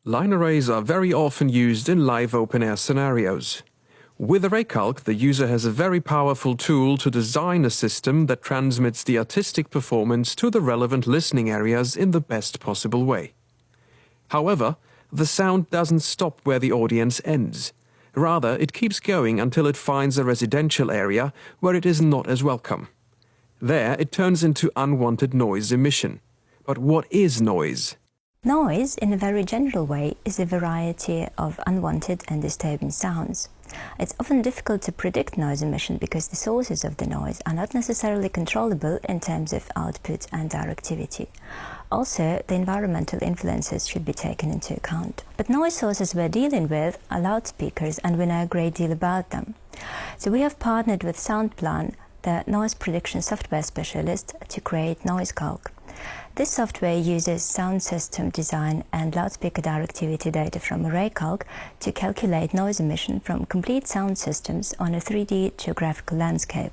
Line arrays are very often used in live open-air scenarios. With ArrayCalc, the user has a very powerful tool to design a system that transmits the artistic performance to the relevant listening areas in the best possible way. However, the sound doesn't stop where the audience ends. Rather, it keeps going until it finds a residential area where it is not as welcome. There, it turns into unwanted noise emission. But what is noise? Noise, in a very general way, is a variety of unwanted and disturbing sounds. It's often difficult to predict noise emission because the sources of the noise are not necessarily controllable in terms of output and directivity. Also, the environmental influences should be taken into account. But noise sources we're dealing with are loudspeakers, and we know a great deal about them. So we have partnered with SoundPlan, the noise prediction software specialist, to create NoizCalc. This software uses sound system design and loudspeaker directivity data from ArrayCalc to calculate noise emission from complete sound systems on a 3D geographical landscape.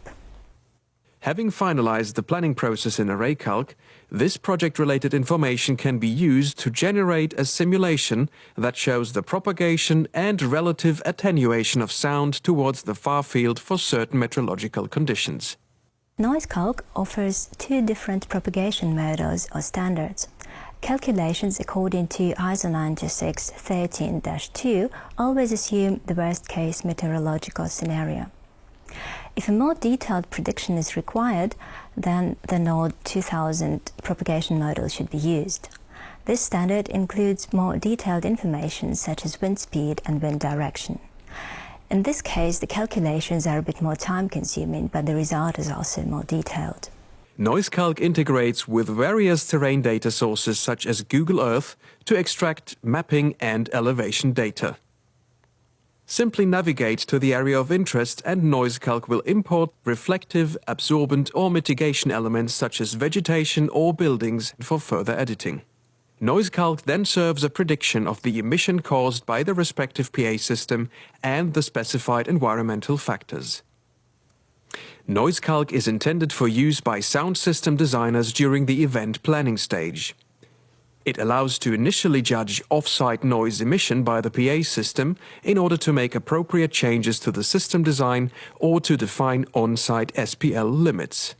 Having finalized the planning process in ArrayCalc, this project-related information can be used to generate a simulation that shows the propagation and relative attenuation of sound towards the far field for certain meteorological conditions. NoizCalc offers two different propagation models or standards. Calculations according to ISO 9613-2 always assume the worst-case meteorological scenario. If a more detailed prediction is required, then the NORD 2000 propagation model should be used. This standard includes more detailed information such as wind speed and wind direction. In this case, the calculations are a bit more time-consuming, but the result is also more detailed. NoizCalc integrates with various terrain data sources such as Google Earth to extract mapping and elevation data. Simply navigate to the area of interest and NoizCalc will import reflective, absorbent or mitigation elements such as vegetation or buildings for further editing. NoizCalc then serves a prediction of the emission caused by the respective PA system and the specified environmental factors. NoizCalc is intended for use by sound system designers during the event planning stage. It allows to initially judge off-site noise emission by the PA system in order to make appropriate changes to the system design or to define on-site SPL limits.